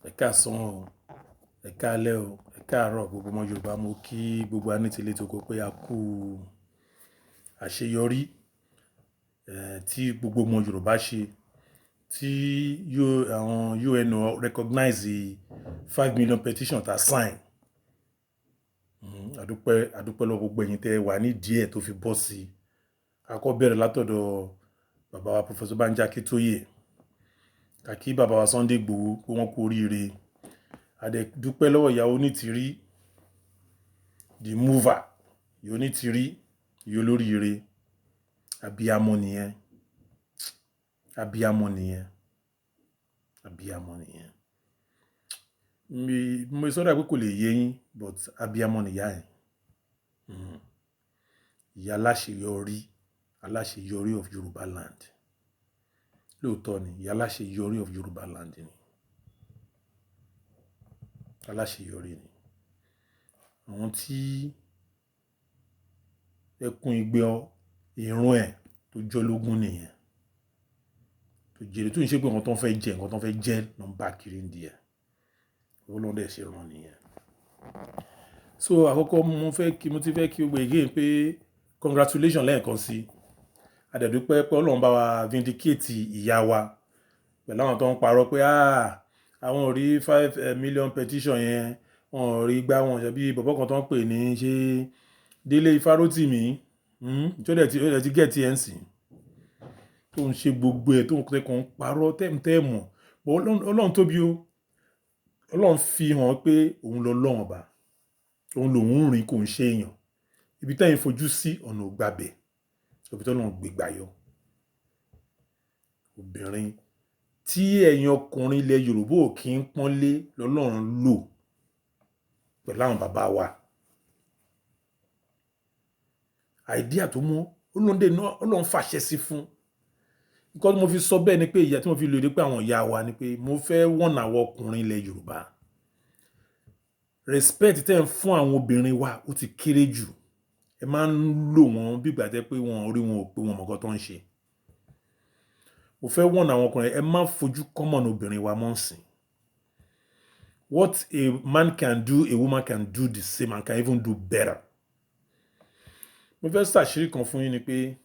Ẹ káàsán o, ẹ káalẹ́ o, ẹ káàárọ̀ gbogbo ọmọ Yorùbá, mo kí gbogbo anítilé toko pé a kú àṣeyọrí tí gbogbo ọmọ Yorùbá ṣe tí àwọn UN recognize 5 million petition ta sign. Adúpẹ́ lọ́wọ́ gbogbo ẹ̀yin tẹ́ wà ní díẹ̀ tó fi bọ́ sí. Akọ́ bẹ̀rẹ̀ látọ̀dọ̀ bàbá wa Professor Banji Akíntóyè, kàkí bàbá wa Sunday Igboho pé wọ́n kú oríire. Adúpẹ́ lọ́wọ́ ìyá Onítìrí, the mover, ìyá Onítìrí, ìyá olóríire. Abiyamọ nìyẹn, abiyamọ nìyẹn, abiyamọ nìyẹn. Mo sọ́dọ̀ pé kò lè yé yín, but abiyamọ nìyá ẹ̀. Ìyá aláṣeyọrí of Yoruba land. Lóòótọ́ ni ìyá aláṣeyọrí of Yoruba land ni. Aláṣeyọrí ni. Àwọn tí ẹkún igbe ìrún ẹ̀ tó jọ lógún nìyẹn. Tó jèrè tó ń ṣe pé nǹkan tó ń fẹ́ jẹ́ ló ń bá kiri ń di ẹ̀. Ọlọ́run dẹ̀ ṣe rán nìyẹn. So àkọ́kọ́ mo ti fẹ́ kí gbogbo again pé congratulations lẹ́ẹ̀kan sí. Adẹ̀dúpẹ́ pé Ọlọ́run bá wa vindicate ìyá wa pẹ̀lú àwọn tó ń parọ́ pé àwọn ò rí 5 million petition yẹn, wọn ò rí gbá wọn ṣe bí bọ̀bọ́ kan tó ń pè ní ṣe Délé Ifárótìmí tí ó dẹ̀ ti get TNC tó ń ṣe gbogbo ẹ̀ tó ń kàn parọ́ tẹ́ẹ̀mù. Ọlọ́run tóbi o. Ọlọ́run fi hàn pé òun lọ lọ́run ọba, òun lòun rìn kò ń ṣe èèyàn. Ibi tẹ́yìn fojú sí ọ̀nà ògbàbẹ̀, ibi tó lọ́run gbégbá yọ. Obìnrin tí ẹ̀yin ọkùnrin ilẹ̀ Yorùbá ò kí ń pọ́nlé lọ́lọ́run lò pẹ̀lú àwọn bàbá wa. Àìdíà tó mú Ọlọ́run fàṣẹ sí fún. Nǹkan tí mo fi sọ bẹ́ẹ̀ ni pé ìyá tí mo fi lè rí pé àwọn ìyá wa ni pé mo fẹ́ wọ̀n àwọn ọkùnrin ilẹ̀ Yorùbá. Respect tẹ́ ń fún àwọn obìnrin wa ó ti kéré jù. Ẹ máa ń lò wọ́n bí ìgbà tẹ́ pé orí wọn ò pé wọn mọ̀ nǹkan tó ń ṣe. Mo fẹ́ wọ̀n àwọn ọkùnrin, ẹ má fojú common obìnrin wa mọ́ sìn. What a man can do, a woman can do the same and can even do better. Mo fẹ́ ṣàṣírí kan fún yín ni pé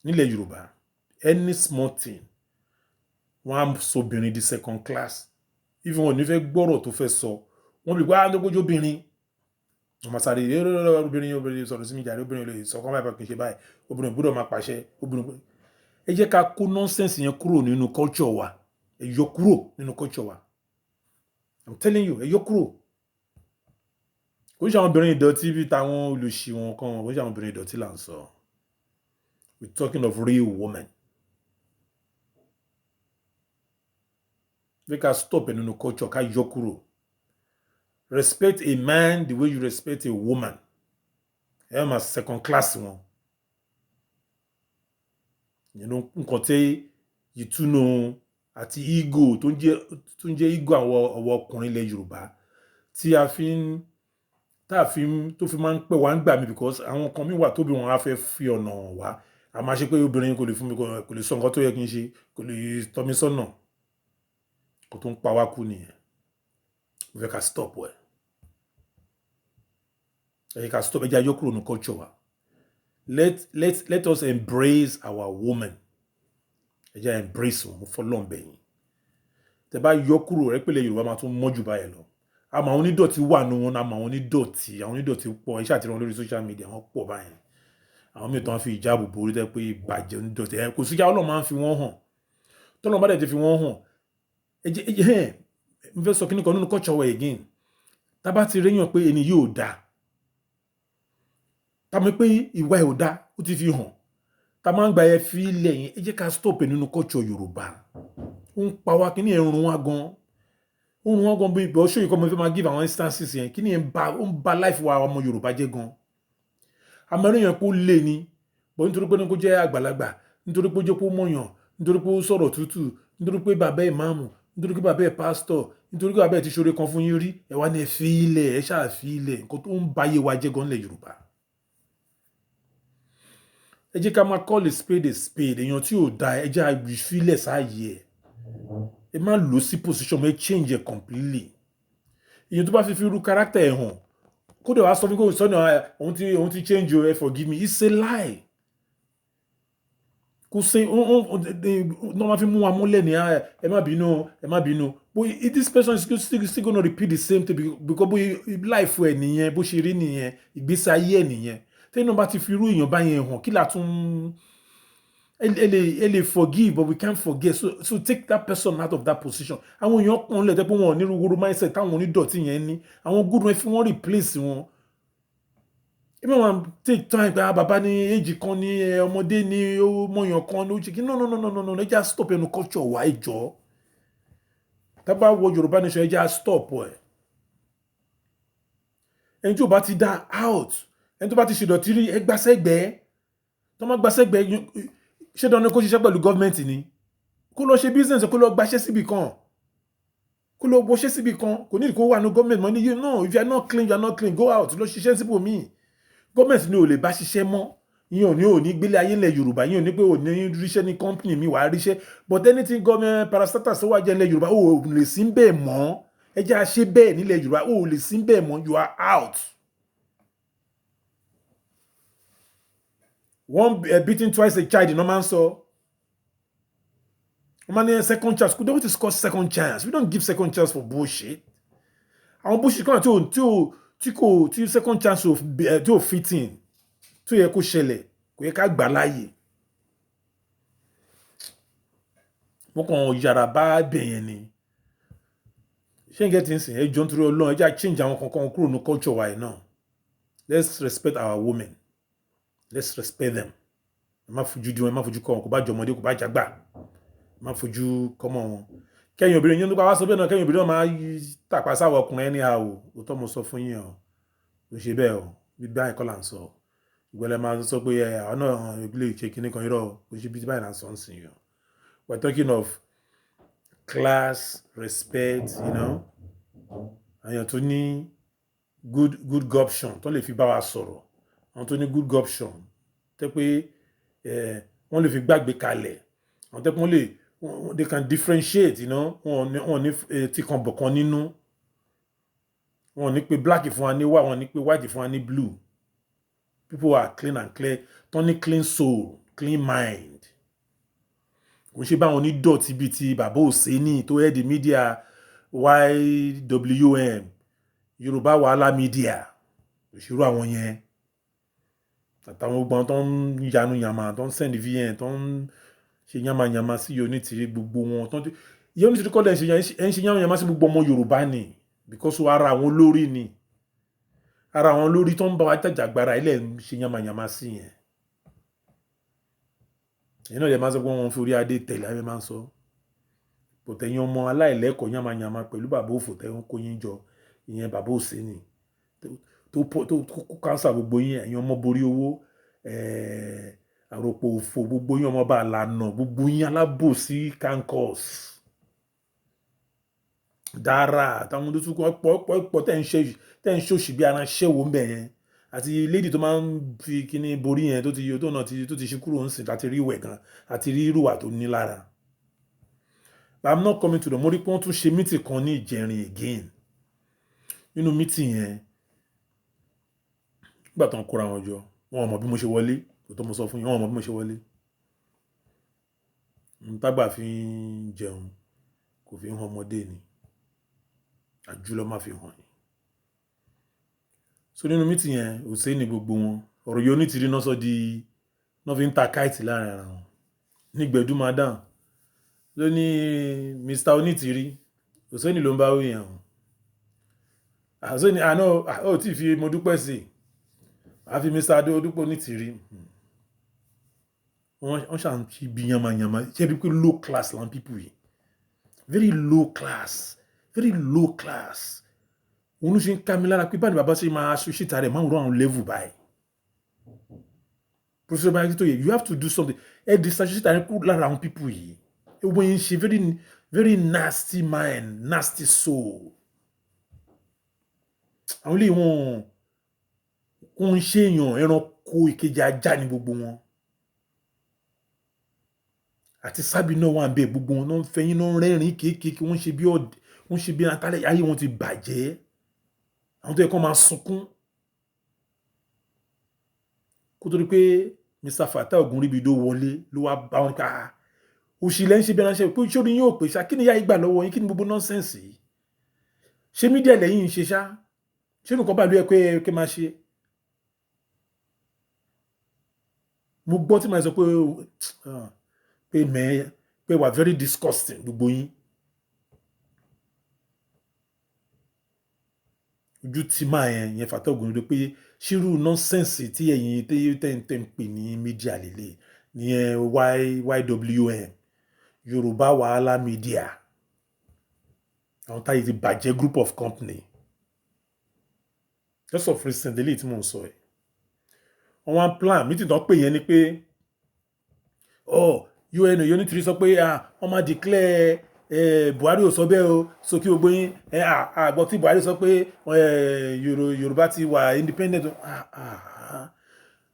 nílẹ̀ Yorùbá any small thing wọ́n á sọ obìnrin di second class. Even wọn ò ní fẹ́ gbọ́rọ̀ tó fẹ́ sọ wọ́n bí gbá lógójó obìnrin. Wọ́n máa sáré obìnrin sọ̀rọ̀ sí mi jàre, obìnrin lè sọ kọ́ báyìí kì í ṣe báyìí, obìnrin gbọ́dọ̀ máa pàṣẹ, obìnrin. Ẹ jẹ́ ká kó nonsense yẹn kúrò nínú culture wa. Ẹ yọ kúrò nínú culture wa. I'm telling you, ẹ yọ kúrò. Kò ṣe àwọn obìnrin ìdọ̀tí bí táwọn olùṣí wọn kan, kò ṣe àwọn obìnrin ìdọ̀tí là ń sọ. We're talking of real women. Ẹ ká stop ẹ nínú culture, ká yọ kúrò. Respect a man the way you respect a woman. Ẹ máa second class wọn. Nǹkan tí ìtúnu àti ego tó ń jẹ́ ego àwọn ọkùnrin ilẹ̀ Yorùbá tó fi máa ń pẹ́ wá ń gbà mí because àwọn kan mi wà tóbi wọn á fẹ́ fi ọ̀nà wá. A máa ṣe pé obìnrin kò lè fún mi, kò lè sọ nǹkan tó yẹ kí n ṣe, kò lè tọ́ mi sọ́nà. Kò tó ń pa wá kú nìyẹn. Mo fẹ́ ká stop ẹ̀. Ẹ jẹ́ ká stop, ẹ jẹ́ ayọ́ kúrò ní culture wa. Let us embrace our women. Ẹ jẹ́ embrace wọn, mo fọlọ́n bẹ̀yìn. Tẹ́ bá yọ kúrò rẹ pẹ̀lẹ́ Yorùbá máa tún mọ́jú báyìí lọ. Àmọ́ àwọn onídọ̀tí wà nù wọn, àmọ́ àwọn onídọ̀tí pọ̀. Iṣẹ́ àtìrán lórí social media wọ́n pọ̀ báyìí. Àwọn mìíràn tó ń fi ìjáàbò borí tẹ́ pé ìbàjẹ́ onídọ̀tí. Kò sí kí Ọlọ́run máa ń fi wọ́n hàn. Tọ́lọ́run bá dẹ̀ ti fi wọ́n hàn. Mo fẹ́ sọ kíní kan nínú culture wa again. Tá bá ti réyàn pé ẹni yóò dáa. Tá mọ̀ pé ìwà ẹ̀ ò dáa, ó ti fi hàn. Tá máa ń gba ẹ fi ilẹ̀ yẹn, ẹ jẹ́ ká stop ẹ nínú culture Yorùbá. Ó ń pa wá kíní ẹ̀ ń run wá gan. Ó ń run wá gan bí ìbọn ṣó yìí kọ́ mo fẹ́ máa give àwọn instances yẹn. Kíní ẹ̀ ń ba life wa ọmọ Yorùbá jẹ́ gan. Àmọ́ yẹn kó lé ni. Bọ́ nítorí pé kó jẹ́ àgbàlagbà, nítorí pé ó jẹ́ kó mọ̀yàn, nítorí pé ó sọ̀rọ̀ tútù, nítorí pé bàbá ìmáàmù, nítorí pé bàbá pásítọ̀, nítorí pé bàbá ti ṣoore kan fún yín rí, ẹ wá ní ẹ fi ilẹ̀, ẹ ṣáà fi ilẹ̀. Nǹkan tó ń ba ayé wa jẹ́ gan nílẹ̀ Yorùbá. Ẹ jẹ́ ká máa call a spade a spade. Èèyàn tí ò da ẹ jẹ́ àgbìfilẹ̀ sáàyè ẹ̀. ẹ má lò sí position ẹ change ẹ completely. Ìyẹn tó bá fi irú character ẹ̀ hàn kó dẹ̀ wá sọ fún kó sọ́nà òun ti change o ẹ forgive me, it's a lie. Kò sí ní wọ́n fi mú wa múlẹ̀ ní ẹ má bínú but this person is still gonna repeat the same thing because life ẹ̀ nìyẹn bó ṣe rí nìyẹn ìgbésí ayé ẹ̀ nìyẹn tẹ́yìn náà bá ti fi irú èèyàn báyẹn hàn kí là tún ẹ lè forgive but we can't forget so take that person out of that position. Àwọn èèyàn kan lẹ̀ tẹ́ pé wọn ò ní rúgbòrò mindset táwọn onídọ̀tí yẹn ní àwọn good wọn fi wọ́n replace wọn. Even wọn take time pé bàbá ní èjì kan ní ọmọdé ní mọ̀yàn kan ní ojú kí no ẹ jẹ́ stop ẹnu culture wa ìjọ tábà wọ Yorùbá nation ẹ jẹ́ stop ẹ̀. Ẹni tí ò bá ti dá out ẹni tó bá ti ṣèdọ̀tí rí ẹ gbàsẹ́gbẹ̀ẹ́ tó má gbàsẹ́gbẹ̀ẹ́ ṣé dandan kó ṣiṣẹ́ pẹ̀lú gọ́ọ̀mẹ̀ntì ni kó lọ ṣe business kó lọ gbaṣẹ́ síbì kan kó lọ gbọ́ṣẹ́ síbì kan kò ní kó wà ní gọ́ọ̀mẹ̀ntì mọ́ ní you know if you are not clean go out lọ ṣiṣẹ́ síbòmíì. Gọ́ọ̀mẹ̀ntì ni ò lè bá ṣiṣẹ́ mọ́ yín ò ní gbélé ayé ilẹ̀ Yorùbá yín ò ní pé ò ní ríṣẹ́ ní company mi wàá ríṣẹ́ but anything government parastatus tó wà jẹ́ ilẹ̀ Yorùbá ò lè sí bẹ́ẹ̀ mọ́ ẹ jẹ́ àṣẹ bẹ́ẹ̀ nílẹ̀ Yorùbá ò lè sí bẹ́ẹ̀ mọ́ you are out. One beating twice a child iná máa ń sọ wọ́n máa ní second chance kò dé what is called second chance we don't give second chance for bullshit. Àwọn bullshit kan tí second chance tí ò fit in tó yẹ kó ṣẹlẹ̀ kò yẹ ká gbà láàyè. Mo kàn yàrá bá bẹ̀yẹn ni ṣé n gẹ́tì ń sìn ẹjọ́ nítorí Ọlọ́run ẹjẹ́ change àwọn kankan kúrò ní culture wa yìí náà. Let's respect our women, let's respect them. Ẹ má fojú di wọn ẹ má fojú kọ wọn kò bá jọ ọmọdé kò bá jàgbà ẹ má fojú kọ́mọ wọn. Kẹ́yìn obìnrin yín nípa wá sọ bẹ́ẹ̀ náà kẹ́yìn obìnrin náà máa tàpá sáwọ ọkùnrin ẹni àwò òótọ́ mo sọ fún yín o kò ṣe bẹ́ẹ̀ o gbígbá ẹ̀kọ́ là ń sọ ìgbẹ́lẹ̀ máa sọ pé àwọn náà ìbílẹ̀ ìṣe kínní kan irọ́ kò ṣe bí báyìí là ń sọ ń sìn yàn. We're talking of class respect àyàn tó ní good goption tó lè fi bá wa sọ̀rọ̀ àwọn tó ní good goption tẹ́ pé wọ́n lè fi gbàgbé kalẹ̀ àwọn tẹ́ pé wọ́n lè they can differentiate wọ́n ní tí kan bọ̀ kan nínú wọ́n ní pé black fún wa ní white wọ́n ní pé white fún wa ní blue. People are clean and clear tó ní clean soul clean mind kò ṣe báwọn ní dọ̀tí bíi ti bàbá Òsénì tó head media YWM Yorùbá Wahala media òṣèrú àwọn yẹn àtàwọn gbọ́n tó ń yanu yàmà tó ń send vn tó ń ṣe yamayama sí Onítìrí gbogbo wọn tó ń yẹ Onítìrí kọ́ ẹ̀ ń ṣe yamayama sí gbogbo ọmọ Yorùbá ni because ara àwọn olórí ni ara àwọn olórí tó ń bá wa jàjàgbara ilẹ̀ ń ṣe yamayama sí yẹn èyí náà lè máa sọ pé wọ́n fi orí adé tẹ̀lé ayé máa ń sọ pòtẹ́yìn ọmọ aláìlẹ́kọ̀ọ́ yamayama pẹ̀lú bàbá òfò tẹ́wọ́n kó yín jọ ìyẹn bàbá Òsénì tó kó kánsà gbogbo yín ẹ̀yin ọmọ borí owó àròpọ̀ òfò gbogbo yín ọmọ bá lànà gbogbo yín alábòsí kankos dára àtàwọn tó tún pọ̀ tẹ́ ń ṣòṣì bí ara ṣẹ́wó ń bẹ̀ yẹn àti lady tó máa ń fi kíní borí yẹn tó ti ṣe kúrò ń sìn láti rí ìwẹ̀ gan àti rí ìrùwà tó ní lára. But I'm not coming to the mo rí pé wọ́n tún ṣe meeting kan ní Ìjẹrin again nínú meeting yẹn nígbà tó ń kóra wọn jọ wọn ò mọ̀ bí mo ṣe wọlé kò tó mo sọ fún yín wọn ò mọ̀ bí mo ṣe wọlé tágbà fi ń jẹun kò fi ń hàn ọmọdé ni àjùlọ má fi hàn yín. So nínú meeting yẹn Òsénì gbogbo wọn ọ̀rọ̀ yìí Onítìrí náà sọ di náà fi ń ta káìtì láàrin ara wọn nígbẹ̀dú madam ló ní Mr. Onítìrí Òsénì ló ń bá wí yẹn o Òsénì àná ó tí fi mo dúpẹ́ sí i àfi Mr. Adé Odúpẹ́ Onítìrí wọ́n ṣàn fi bí yamayama ṣe bí pé low class lan people yìí very low class òun ló ṣe ń ká mi lára pé báyìí bàbá ṣe máa ṣe ìta rẹ̀ máa ń rọ àwọn level báyìí Professor Bayaki tó yẹ you have to do something ẹ di ṣe ìta rẹ̀ kúrò lára àwọn people yìí wọ́n yẹn ṣe very nasty mind nasty soul àwọn ilé wọn ń ṣe èèyàn ẹranko ìkejì ajá ní gbogbo wọn àti sábì náà wà ń bẹ gbogbo wọn náà ń fẹyín náà ń rẹ́rìn kéékèèké wọ́n ṣe bí atálẹ̀ ayé wọn ti bàjẹ́ àwọn tó yẹ kó máa sunkún kó tó di pé Mr. Fatai Ogunribido wọlé ló wá bá wọn ká òṣìlẹ̀ ń ṣe bí ránṣẹ́ pé ṣórí yóò pè ṣá kí ni ìyá ìgbà lọ́wọ́ yín kí ni gbogbo nọ́nsẹ̀nsì yìí ṣé mídíà lẹ́yìn ń ṣe ṣá ṣé nǹkan bá ló yẹ pé máa ṣe. mo gbọ́ tí màá sọ pé wà very disgusting gbogbo yín ojú tí máa yẹn Fatai Ogunribido pé ṣírú nọ́nsẹ̀nsì tí ẹ̀yin tẹ́ ń pè ní mídíà lélẹ̀ ìyẹn YWM Yoruba Wahala Media àwọn táyé ti bàjẹ́ group of company just of recent eléyìí tí mò ń sọ ẹ̀ wọ́n wá plan meeting tó pè yẹn ni pé UN unitary sọ pé wọ́n máa declare Buhari ò sọ bẹ́ẹ̀ o so kí gbogbo yín àgbọ̀ tí Buhari sọ pé Yorùbá ti wà independent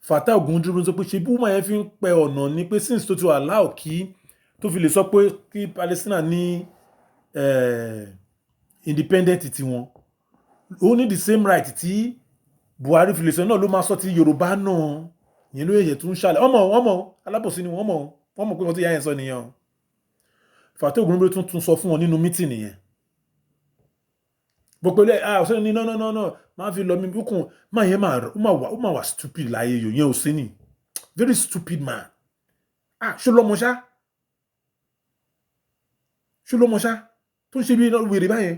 Fatai Ogunribido sọ pé ṣe bí wọ́n yẹn fi ń pẹ ọ̀nà ni pé since tó ti wà láò kí tó fi lè sọ pé kí Palestine ní independent tiwọn ó ní the same right tí Buhari fi lè sọ náà ló máa sọ ti Yorùbá náà ìyẹn ló yẹ tó ń ṣàlẹ̀ ọmọ alábòsí ni wọ́n mọ̀ pé wọ́n ti yá yẹn sọ nìyẹn o Fatai Ogunribido tún sọ fún wọn nínú mítì nìyẹn gbogbo ilé ọ̀sẹ̀ ni no máa fi lọ mi kún máa yẹn ó máa wà stupid láyé yòó yẹn ò sí ni very stupid man ṣó lọ́mọ ṣá tó ń ṣe bí wèrè báyẹn.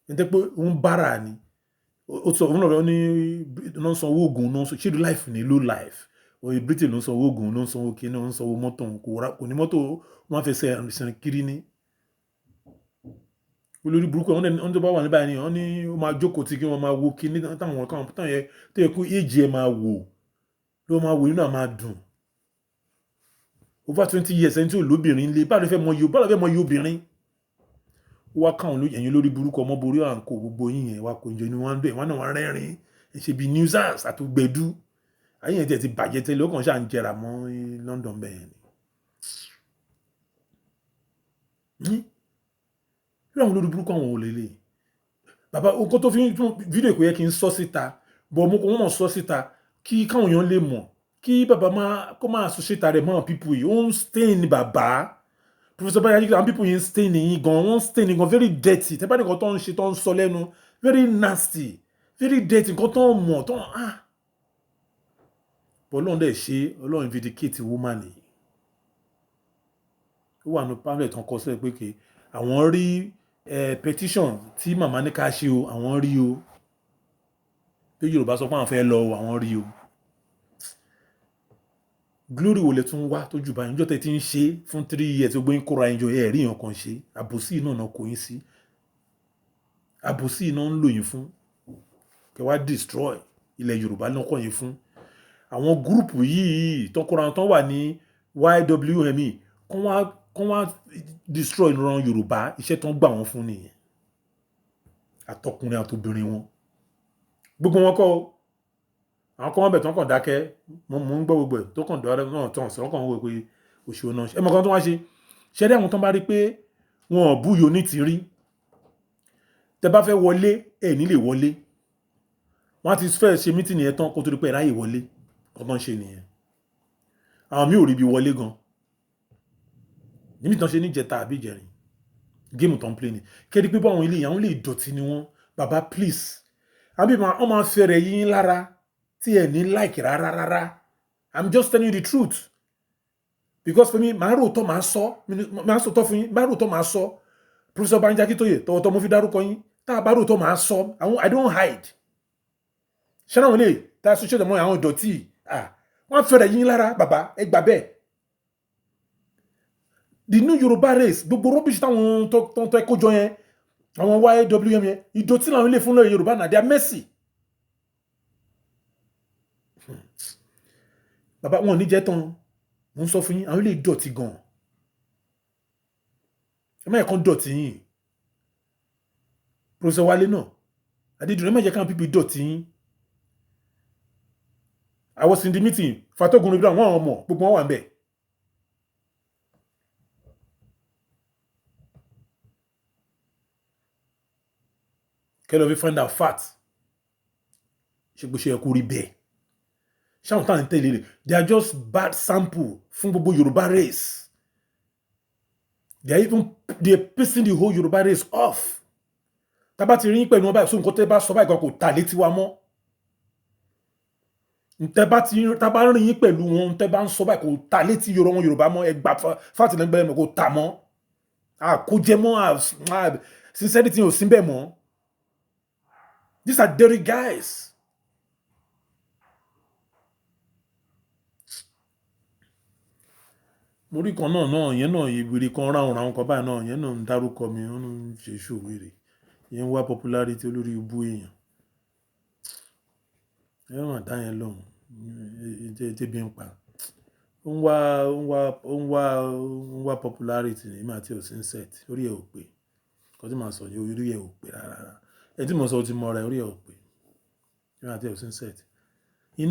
ẹ̀ńtẹ́ pé òun bára ni ó sọ òun lọ́rọ̀ ní náà sanwó oògùn náà ṣe do life ní low life oye britain ló ń sanwó oògùn ló ń sanwó kíní ló ń sanwó mọ́tò kò ní mọ́tò wọ́n fẹ́ sẹ́yìn kiri ní olórí burúkú wọ́n tó bá wà ní báyìí wọ́n ní ó máa jókòó tí kí wọ́n máa wo kíní táwọn kan tó yẹ kó èjì ẹ̀ máa wò ló máa wò nínú àmà dùn over 20 years ẹni tí ò lóbìnrin lé báwo ló fẹ́ mọ iye obìnrin wá káwọn ẹ̀yin lórí burúkú ọmọ borí àǹkó gbogbo yín yẹn wá kó ìjọ ni wọ́n ń bẹ̀ wọ́n náà wọ́n rẹ́rìn ẹ̀ ṣe bí newsans àtúgbẹ̀dú ayé yẹn ti bàjẹ́ tẹ́lẹ̀ ó kàn ṣáà ń jẹrà mọ́ London bẹ́ẹ̀ ni. bí àwọn olórí burúkú àwọn ò lélẹ̀ bàbá okó tó fi ń fídíò kò yẹ kí n sọ síta bọ̀ mo kò wọ́n mọ̀ sọ síta kí káwọn èèyàn lè mọ̀ kí bàbá kó máa associate rẹ̀ mọ́ pípù yìí ó ń stain ní bàbá Professor Bayaji àwọn people yìí ń stain yìí gan wọ́n ń stain yìí gan very dirty tẹ́pá nìkan tó ń ṣe tó ń sọ lẹ́nu very nasty very dirty nǹkan tó ń mọ̀ tó ń bọ́ ọlọ́run dẹ̀ ṣe ọlọ́run vindicate woman yìí ó wà ní pamphlet tán kọ sílẹ̀ pé kí àwọn rí petition tí màmá ní ká ṣe o àwọn rí o pé Yorùbá sọ pé àwọn fẹ́ lọ o àwọn rí o glory wo lẹ tún wá tó jù báyìí níjọ́ tẹ́ ti ń ṣe fún 3 years gbogbo yín kóra ẹjọ́ ẹ̀ rí èèyàn kan ṣe àbòsí náà náà kò yín sí àbòsí náà ń lò yín fún kẹwàá destroy ilẹ̀ Yorùbá náà kọ́ yín fún àwọn gúrùpù yìí tọkọra tán wà ní YWME kán wá destroy ìran Yorùbá iṣẹ́ tán gbà wọ́n fún nìyẹn àtọkùnrin àtobìnrin wọn gbogbo wọn kọ́ àwọn kan wọ́n bẹ̀ tán kàn dákẹ́ mo ń gbọ́ gbogbo ẹ̀ tó kàn dọ́rẹ́ náà tán sọ̀rọ̀ kan wọ́n pé òṣèlú náà ẹ mọ̀ kan tó wá ṣe ṣẹ́rí àwọn tán bá rí pé wọn ò búyọ ní ti rí tẹ bá fẹ́ wọlé ẹ̀ nílé wọlé wọ́n ti fẹ́ ṣe mítìnì yẹn tán kó tó rí pé ráyè wọlé kan tán ṣe nìyẹn àwọn míì ò rí bí wọlé gan níbi tán ṣe ní jẹta àbí ìjẹrin géèmù tán play ni kẹ́rí pé báwọn ilé àwọn ilé ìdọ̀tí ni wọ́n bàbá please àbí wọ́n máa fẹ́rẹ̀ yín lára tí ẹ̀ ní like rárá I'm just telling you the truth because for me màá rò tọ́ màá sọ tọ́ fún yín màá rò tọ́ màá sọ Professor Banji Akintoye tọwọ́tọ́ mo fi dárúkọ yín tá a bá rò tọ́ màá sọ I don't hide ṣẹ́nà wọn lè tá a ṣiṣẹ́ mọ́ àwọn ìdọ̀tí wọ́n fẹ́rẹ̀ yín lára bàbá ẹ gbà bẹ́ẹ̀ the new Yoruba race gbogbo rubbish táwọn tó ẹkọ jọ yẹn àwọn YWM yẹn ìdọ̀tí làwọn ilé fún lọ́yẹ̀ Yorùbá náà they are messy bàbá wọn ò ní jẹ́ tán mo ń sọ fún yín àwọn ilé ìdọ̀tí gan ẹ má yẹ kán dọ̀tí yín Professor Wálé náà Adédùn ẹ má yẹ kán pípé dọ̀tí yín I was in the meeting Fatogun Ibrahim wọn ọmọ gbogbo wọn wà ń bẹ̀. kẹlẹ́ fi find out fact ṣe pé ṣe ẹ kú rí bẹ́ẹ̀ ṣáwọn táwọn tẹ̀lé rẹ̀ they are just bad sample fún gbogbo Yorùbá race they are pissing the whole Yorùbá race off tábà ti rí pẹ̀lú wọn báyìí so nǹkan tẹ́ bá sọ báyìí kan kò tà létí wa mọ́ tábà rí yín pẹ̀lú wọn tẹ́ bá ń sọ báyìí kò tà létí Yorùbá mọ́ ẹgbà fàtìlẹ́gbẹ̀rẹ̀ kò tà mọ́ àkójẹ mọ́ sincerity ò sí bẹ́ẹ̀ mọ́. These are dirty guys. mo rí kan náà yẹn náà ìwèrè kan ráhùn kan báyìí náà yẹn náà ń dárúkọ mi ó ń ṣe ṣòwèrè yẹn ń wá popularity olórí ibú èèyàn ẹ má dá yẹn lóhùn tẹbi ń pa ó ń wá popularity ní ìmọ̀ àti òsín set orí ẹ̀ ò pé kọ́ tí màá sọ ní orí ẹ̀ ò pé rárá ẹ tí mo sọ ti mọ ara orí ẹ̀ ò pé ìmọ̀ àti òsín set yẹn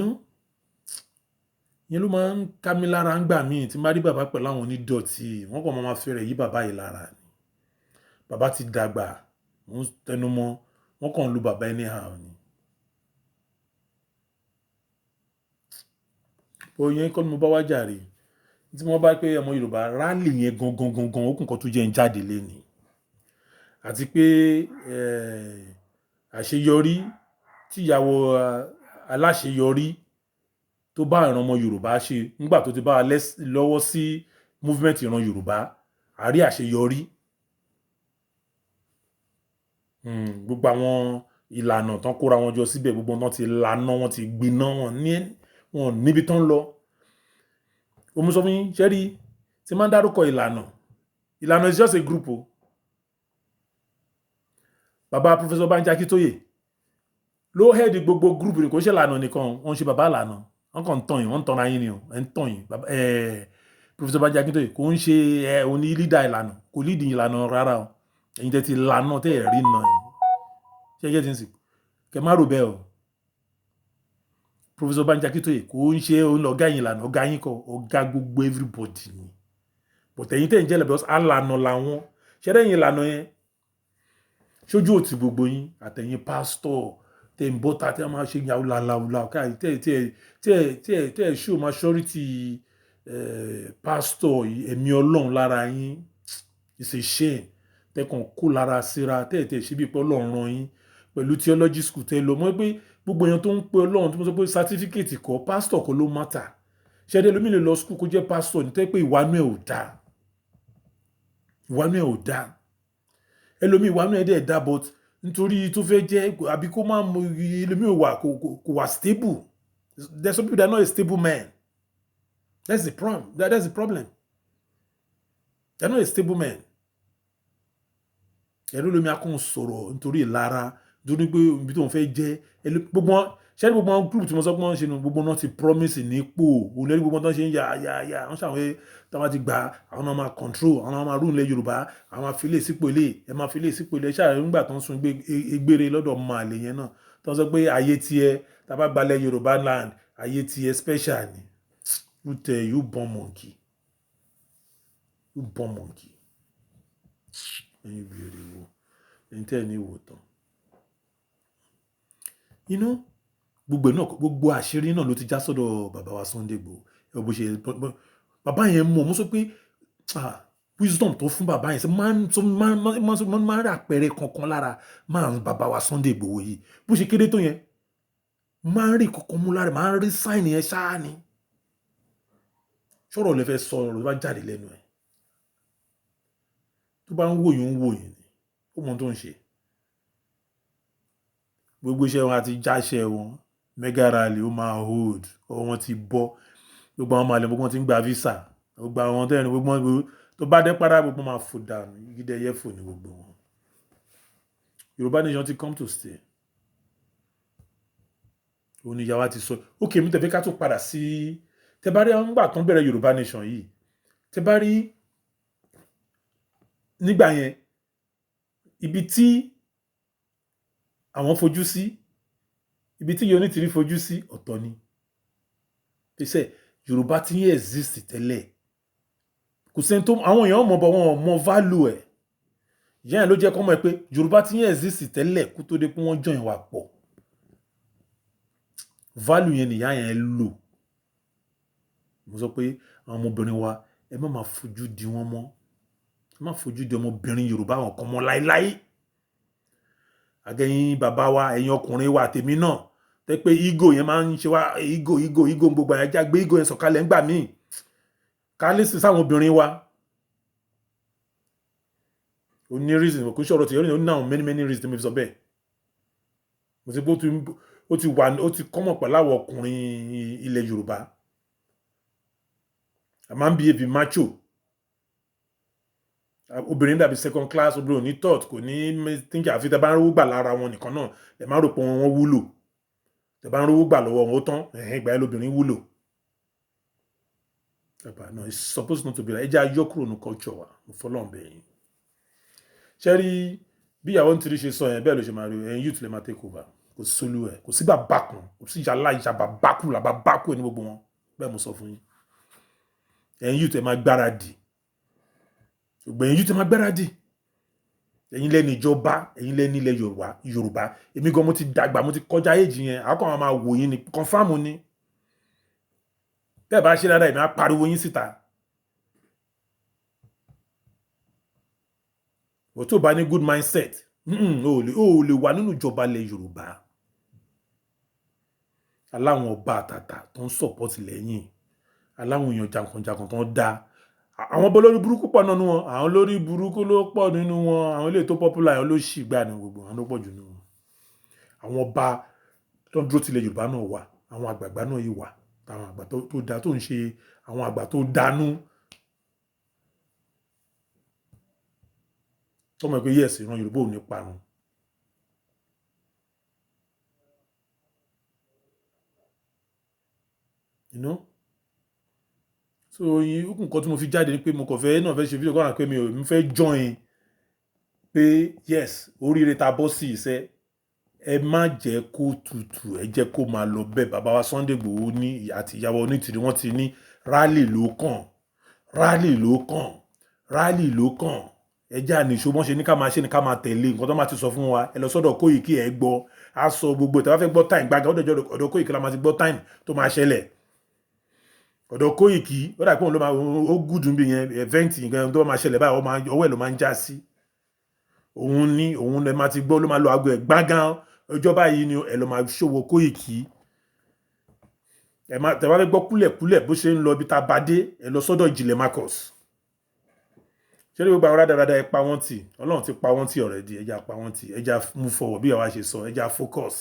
ló máa ń ká mi lára ń gbà míì tí má rí bàbá pẹ̀lú àwọn onídọ̀tí wọ́n kàn máa fẹ́rẹ̀ yí bàbá yìí lára ni bàbá ti dàgbà mo ń tẹnu mọ́ wọ́n kàn ń lu bàbá anyhow ni. òyìn kọ́ ni mo bá wá jàre tí wọ́n bá pé ọmọ Yorùbá rálì yẹn gangan ó kùn kan tó jẹ́ ń jáde léni àti pé àṣeyọrí tíyàwó aláṣeyọrí tó bá ìran ọmọ Yorùbá ṣe nígbà tó ti bá wa lọ́wọ́ sí movement ìran Yorùbá àrí àṣeyọrí gbogbo àwọn ìlànà tán kóra wọn jọ síbẹ̀ gbogbo wọn ti laná wọn ti gbiná wọn níbi tán lọ omi sọ fún yín ṣẹ́rí tí máa ń dárúkọ ìlànà is just a group o bàbá Professor Banji Akíntóyè ló hẹ́ẹ̀dì gbogbo group rẹ̀ kò ṣe ìlànà nìkan wọ́n ṣe bàbá ìlànà wọ́n kàn ń tàn yín wọ́n ń tanra yín ni o ẹ̀ ń tàn yín Professor Banji Akíntóyè kò ń ṣe òní lídà ìlànà kò lídì ìlànà rárá o ẹ̀yin tẹ́ ti lànà tẹ́ ẹ̀ rí nà yín ṣé ẹ jẹ́ ti ń sìn kẹ má rò bẹ́ẹ̀ o Professor Banji Akíntóyè kò ń ṣe ọ̀gá yín ìlànà ọ̀gá yín kọ́ ọ̀gá gbogbo everybody ni but ẹ̀yin tẹ́ ń jẹ́ lẹ́bẹ̀ẹ́ alànà làwọn ṣẹ́rẹ́yìn ìlànà yẹn ṣojú òtí gbogbo yín àtẹ̀yìn pásítọ̀ tẹ̀ ń bọ́ta tẹ́ máa ṣe yàwó làlàwùlà káyì tẹ́ show maturity pásítọ̀ ẹ̀mí Ọlọ́run lára yín it's a shame tẹ́kàn kó lára síra tẹ́ ṣe bí pé Ọlọ́run rán yín pẹ̀lú theology school tẹ́ lọ mọ́ pé gbogbo èèyàn tó ń pe Ọlọ́run tó ń sọ pé certificate kọ́ pásítọ̀ kọ́ ló matter ṣẹ́dẹ́ lómi lè lọ school kó jẹ́ pásítọ̀ ní tẹ́ pé ìwánú ẹ̀ ò dáa ẹlòmí ìwánú ẹ̀ dẹ̀ dá but nítorí tó fẹ́ jẹ́ àbí kó máa mọ ẹlòmí ò wà kò wà stable there's some people that are not a stable man that's the problem they're not a stable man ẹ̀rọ lómi akóhùn sọ̀rọ̀ nítorí ìlara nítorí pé ibi tó ń fẹ́ jẹ́ gbogbo ṣẹ́ni gbogbo àwọn group tí mo sọ pé wọ́n ṣe nu gbogbo náà ti promise nípò olórí gbogbo tó ń ṣe ń yà wọ́n ṣàwọn táwọn ti gbà àwọn náà máa control àwọn náà máa rule ilẹ̀ Yorùbá àwọn máa fi lè sípò ilé ẹ máa fi lè sípò ilé ṣáà nígbà tó ń sun egbére lọ́dọ̀ ọmọ àlè yẹn náà tó ń sọ pé ayé tiẹ̀ tábà gbalẹ̀ Yorùbá land ayé tiẹ̀ special ni you born monkey ẹ̀yin bèrè wo ẹ̀yin tẹ́ ẹ̀ ní ìwò tán gbogbo àṣírí náà ló ti já sọ́dọ̀ bàbá wa Sunday Igboho bó ṣe bàbá yẹn mọ̀ mo sọ pé wisdom tó fún bàbá yẹn ṣe máa ń rí àpẹẹrẹ kankan lára máa ń bàbá wa Sunday Igboho yìí bó ṣe kéde tó yẹn máa ń rí kankan mú lára máa ń rí sáìnì yẹn ṣáá ni ṣọ́rọ̀ lè fẹ́ sọ ọ̀rọ̀ ló bá jáde lẹ́nu ẹ̀ tó bá ń wòyìn ni ó mọ tó ń ṣe gbogbo iṣẹ́ wọn àti jáṣẹ́ wọn mega rally ó máa hold ọwọ́ wọn ti bọ́ gbogbo àwọn màlẹ̀ gbogbo wọn ti ń gba visa gbogbo àwọn tẹ́rin gbogbo wọn tó bá dé padà gbogbo máa fò dànù gídẹ yẹ fò ní gbogbo wọn. Yorùbá nation ti come to stay oníyàwó ti sọ ókè mi tẹ̀fẹ́ ká tó padà sí tẹ bá rí àwọn gbà tó ń bẹ̀rẹ̀ Yorùbá nation yìí tẹ bá rí nígbà yẹn ibi tí àwọn fojú sí ibi tí Onítìrí fojú sí ọ̀tọ̀ ni they say Yorùbá ti ń exist tẹ́lẹ̀ kò sẹ́ni tó àwọn èèyàn mọ̀ bọ̀ wọn mọ̀ value ẹ̀ ìyá yẹn ló jẹ́ kọ́ mọ̀ pé Yorùbá ti ń exist tẹ́lẹ̀ kó tó dé pé wọ́n join wa pọ̀ value yẹn nìyá yẹn lò mo sọ pé àwọn ọmọbìnrin wa ẹ má máa fojú di wọn mọ́ ẹ má fojú di ọmọbìnrin Yorùbá àwọn kan mọ́ láéláé àgẹ̀yìn bàbá wa ẹ̀yin ọkùnrin wa tèmi náà tẹ́ pé ego yẹn máa ń ṣe wá ego gbogbo àyájá gbé ego yẹn sọ̀kalẹ̀ ńgbà míì ká lè sí sáwọn obìnrin wa ó ní reason kò ṣọ̀rọ̀ tí ó ní àwọn many reasons tí mo fi sọ bẹ́ẹ̀ mo ti bó ó ti kọ́mọ̀ pẹ̀lú àwọn ọkùnrin ilẹ̀ Yorùbá a máa ń behave macho obìnrin dàbí second class obìnrin ò ní thought kò ní think àfi tẹ́ bá ń rówó gbà lára wọn nìkan náà ẹ máa rò pé wọ́n wúlò tẹ́ bá ń rówó gbà lọ́wọ́ wọn ó tán ìgbà yẹn lóbìnrin wúlò no it's supposed not to be like ẹ jẹ́ ayọ́kúrò ní culture wa mo fọlọ́n bẹ̀yìn ṣe rí bí ìyàwó nítorí ṣe sọ yẹn bẹ́ẹ̀ ló ṣe máa rí ẹ̀yin youth lè máa take over kò sólú ẹ̀ kò sí bàbá kan kò sí ìyá láìjà bàbá kù làbá bá kù ẹ̀ ní gbogbo wọn bẹ́ẹ̀ mo sọ fún yín ẹ̀yin youth ẹ máa gbáradì gbogbo ẹ̀yin youth ẹ máa gbáradì ẹ̀yin lẹ́ni ìjọba ẹ̀yin lẹ́ni ilẹ̀ Yorùbá èmi gan mo ti dàgbà mo ti kọjá èjì yẹn àkọ́ àwọn máa wò yín ni confam ni tẹ́ẹ̀ bá ṣe dáadáa èmi á pariwo yín síta bó tó bá ní good mindset ó lè wà nínú ìjọba ilẹ̀ Yorùbá aláwọn ọba àtàtà tó ń support lẹ́yìn aláwọn èèyàn jàǹkànjàǹkàn tó ń dá àwọn ọba lórí burúkú pọ̀ nínú wọn àwọn lórí burúkú ló pọ̀ nínú wọn àwọn ilé tó popular àwọn ló ṣì gbà ní gbogbo àwọn ló pọ̀ jù nínú wọn àwọn ọba tó ń dúró tilẹ̀ Yorùbá náà wà àwọn àgbààgbà náà yìí wà àwọn àgbà tó dá tó ń ṣe àwọn àgbà tó dánú tọmọ pé yes ìran Yorùbá ò ní parun you know so nǹkan tí mo fi jáde ni pé mo kàn fẹ́ náà fẹ́ ṣe fídíò kọ́nà pé mi fẹ́ join pé yes oríire ta bọ́ sí iṣẹ́ ẹ má jẹ́ kó tutù ẹ jẹ́ kó máa lọ bẹ́ẹ̀ bàbá wa Sunday Igboho ní àti ìyàwó Onítìrí wọ́n ti ní rally ló kàn ẹjẹ́ àníṣó wọ́n ṣe ní ká máa ṣe ní ká máa tẹ̀lé nǹkan tó máa ti sọ fún wa ẹ lọ sọ́dọ̀ Kóìkí ẹ gbọ́ á sọ gbogbo ìtàwá fẹ́ gbọ́ time gbága ọ̀dọ̀ Kóìkí la máa ti gbọ́ time tó máa ṣẹlẹ̀ ọ̀dọ̀ Kóìkí ó dà pé òun ló máa ó gùdùn bí yẹn event nǹkan tó máa ṣẹlẹ̀ báyìí ọwọ́ ẹ̀ ló máa ń já sí òun lè máa ti gbọ́ ló máa lo aago ẹ̀ gbágán ọjọ́ báyìí ni ẹ lọ máa ṣòwò Kóìkí tẹ̀wá fẹ́ gbọ́ kúlẹ̀kúlẹ̀ bó ṣe ń lọ ibi tá a bá dé ẹ lọ sọ́dọ̀ Ìjìnlẹ̀ Marcus ṣé ní gbogbo àwọn rádaràda ẹ pa wọ́n tì Ọlọ́run ti pa wọ́n tì already ẹja pa wọ́n tì ẹja move forward bí àwa ṣe sọ ẹja focus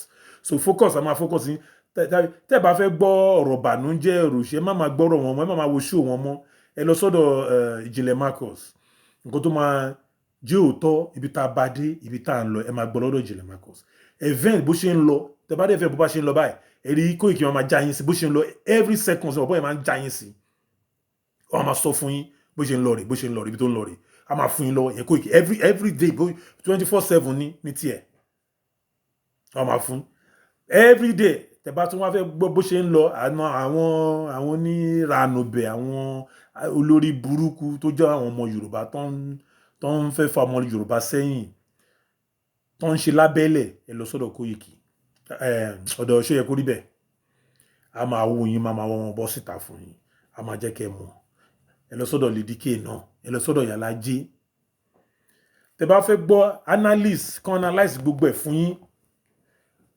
so focus a máa focus ní tẹ́ bá fẹ́ gbọ́ ọ̀rọ̀ bànújẹ́ òròṣẹ́ má máa gbọ́rọ̀ wọn mọ́ ẹ má máa wo show wọn mọ́ ẹ lọ sọ́dọ̀ Ìjìnlẹ̀ Marcus nǹkan tó máa jẹ́ òótọ́ ibi tá a bá dé ibi tá a ń lọ ẹ máa gbọ́ lọ́dọ̀ Ìjìnlẹ̀ Marcus event bó ṣe ń lọ tẹ́ bá dé fẹ́ bó bá ṣe ń lọ báyìí ẹ̀rí Kóìkí wọn máa já yín sí bó ṣe ń lọ every second ọ̀bọ̀ yẹn máa ń já yín sí wọn máa sọ fún yín bó ṣe ń lọ rè ibi tó ń lọ rè a máa fún yín lọ́wọ́ yẹn Kóìkí every day 24/7 ní tiẹ̀ wọn máa fún every day tẹ́ bá tún wá fẹ́ gbọ́ bó ṣe ń lọ àwọn oníranubẹ̀ àwọn olórí burúkú tó jẹ́ àwọn ọmọ Yorùbá tó ń fẹ́ fa ọmọ Yorùbá sẹ́yìn tó ń ṣe lábẹ́lẹ̀ ẹ lọ sọ́dọ̀ Kóìkí ọ̀dọ̀ ṣó yẹ kó rí bẹ́ẹ̀ a máa wò yín máa wọ́n bọ́ síta fún yín a máa jẹ́ kẹ́ mọ̀ ẹ lọ sọ́dọ̀ Lady K náà ẹ lọ sọ́dọ̀ Yàlájé tẹ́ bá fẹ́ gbọ́ analyse gbogbo ẹ̀ fún yín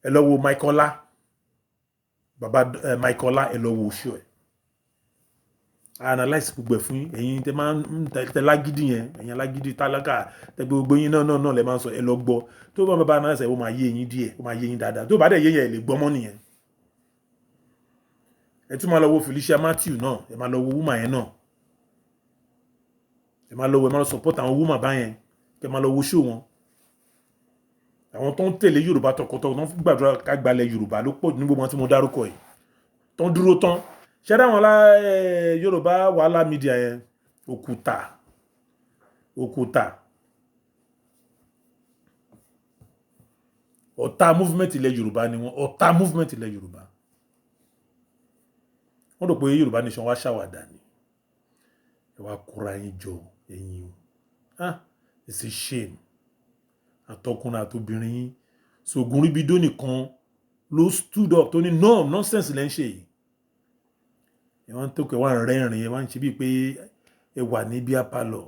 ẹ lọ wo Michaela bàbá Michaela ẹ lọ wo oṣù ẹ̀ analyse gbogbo ẹ̀ fún yín ẹ̀yin tẹ́ máa ń tẹ lágídí yẹn ẹ̀yin alágídí tálákà tẹ́ gbogbo yín náà lẹ máa ń sọ ẹ lọ gbọ́ tó bá analyse ẹ̀ ó máa yé yín díẹ̀ ó máa yé yín dáadáa tó bá dẹ̀ yé yẹn ẹ lè gbọ́mọ́ nìyẹn ẹ tún máa lọ wo Felicia Matthew náà ẹ máa lọ wo woman yẹn náà ẹ máa lọ support àwọn woman báyẹn kẹ máa lọ wo show wọn àwọn tó ń tẹ̀lé Yorùbá tọkọtọ tó ń gbàdúrà ká gbalẹ̀ Yorùbá ló pọ̀ ní gbogbo wọn tí mo dárúkọ yìí tó ń dúró tán ṣẹ́dá wọn Yorùbá Wahala media yẹn òkúta ọ̀tá movement ilẹ̀ Yorùbá ni wọn ọ̀tá movement ilẹ̀ Yorùbá wọ́n rò pé Yorùbá nation wá ṣàwàdà ni ẹ wá kóra yín jọ ẹ̀yin o it's a shame àtọkùnrin àtobìnrin yín Ṣògùn Ríbidó nìkan ló stood up tó ní no nonsense lẹ́ ń ṣe yìí ẹ wá ń tókè wá ń rẹ́rìn ẹ wá ń ṣe bíi pé ẹ wà ní bíi apalọ̀